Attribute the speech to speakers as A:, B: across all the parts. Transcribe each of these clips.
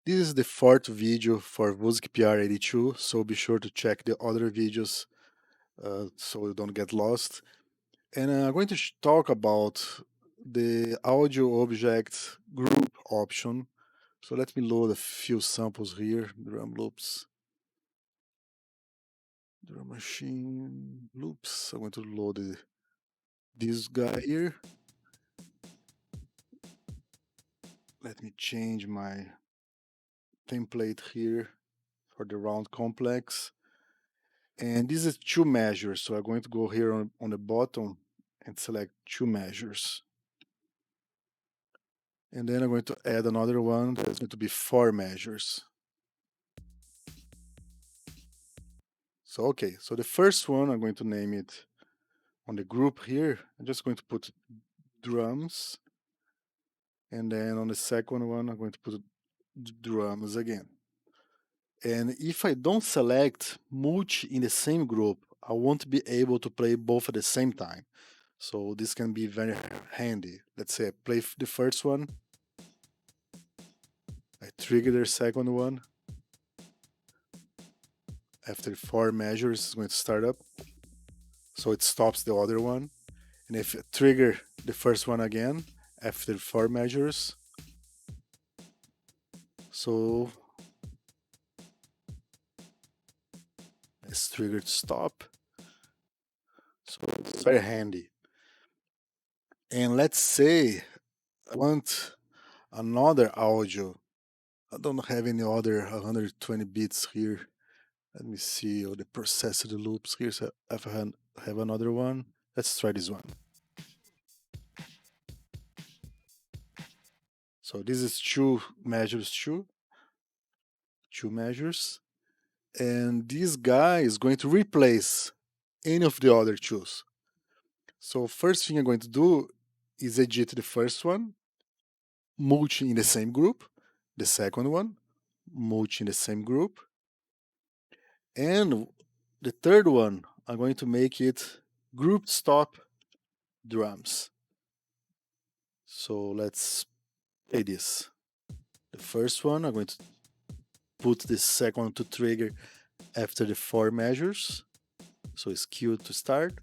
A: This is the fourth video for Wusik PR82, so be sure to check the other videos so you don't get lost. And I'm going to talk about the audio object group option. So let me load a few samples here. Drum loops, drum machine loops. I'm going to load this guy here. Let me change my template here for the round complex. And this is two measures. So I'm going to go here on the bottom and select two measures. And then I'm going to add another one that's going to be 4 measures. So, okay, so the first one, I'm going to name it on the group here. I'm just going to put drums. And then on the second one, I'm going to put drums again. And if I don't select multi in the same group, I won't be able to play both at the same time. So this can be very handy. Let's say I play the first one, I trigger the second one. After 4 measures, it's going to start up. So it stops the other one. And if I trigger the first one again, after 4 measures, so it's triggered to stop. So it's very handy. And let's say I want another audio. I don't have any other 120 bits here. Let me see all the processed loops here. So if I have another one, let's try this one. So this is two measures. And this guy is going to replace any of the other twos. So first thing I'm going to do is edit the first one, multi in the same group, the second one, multi in the same group, and the third one, I'm going to make it group stop drums. So let's play this. The first one, I'm going to put the second one to trigger after the 4 measures. So it's queued to start.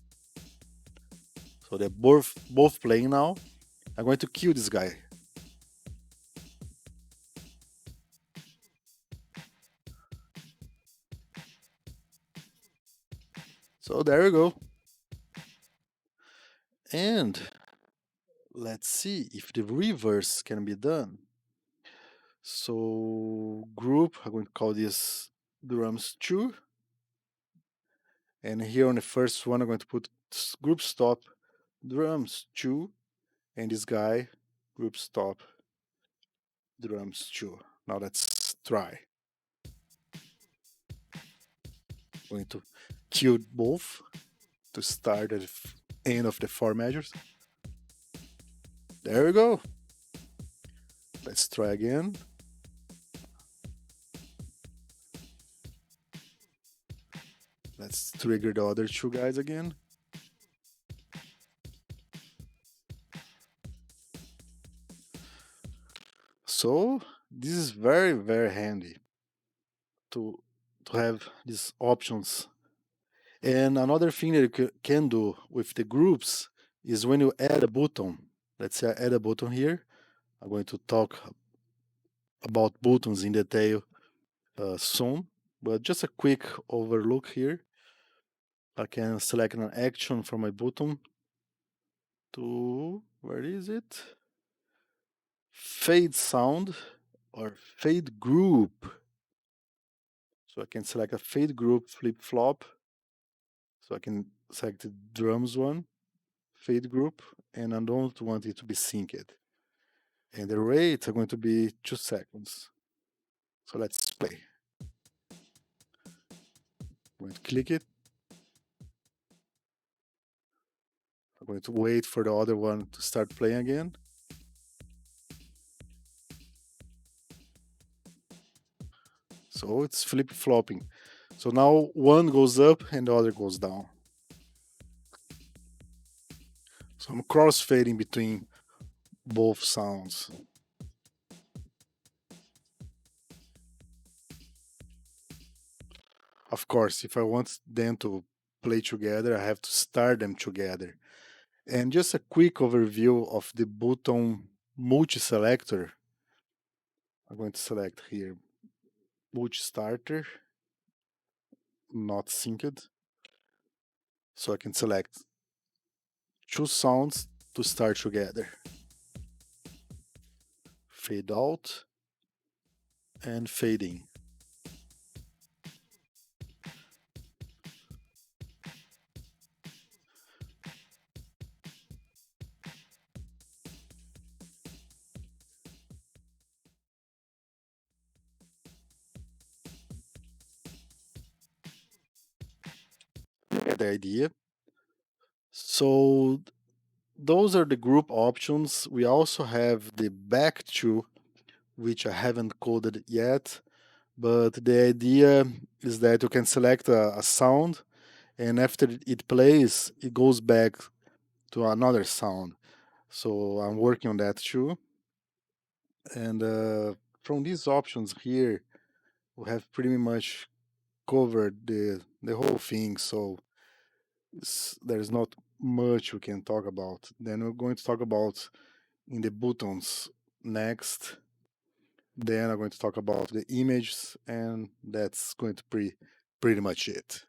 A: So they're both playing now. I'm going to kill this guy. So there we go. And let's see if the reverse can be done. So group, I'm going to call this drums 2. And here on the first one, I'm going to put group stop drums 2. And this guy, group stop drums 2. Now let's try. I'm going to kill both to start at the end of the 4 measures. There we go. Let's try again. Let's trigger the other 2 guys again. So this is very, very handy to have these options. And another thing that you can do with the groups is when you add a button. Let's say I add a button here. I'm going to talk about buttons in detail soon, but just a quick overlook here. I can select an action from my button to, where is it? Fade sound or fade group. So I can select a fade group flip flop. So I can select the drums one, fade group, and I don't want it to be synced. And the rate are going to be 2 seconds. So let's play. I'm going to click it. I'm going to wait for the other one to start playing again. So it's flip flopping. So now one goes up and the other goes down. So I'm crossfading between both sounds. of course, if I want them to play together, I have to start them together. And just a quick overview of the button multi-selector. I'm going to select here multi-starter, not synced. So I can select two sounds to start together. Fade out and fade in. You get the idea. So those are the group options. We also have the back to, which I haven't coded yet, but the idea is that you can select a sound, and after it plays, it goes back to another sound. So I'm working on that too. And from these options here, we have pretty much covered the whole thing. So there's not much we can talk about. Then we're going to talk about in the buttons next. Then I'm going to talk about the images, and that's going to be pretty much it.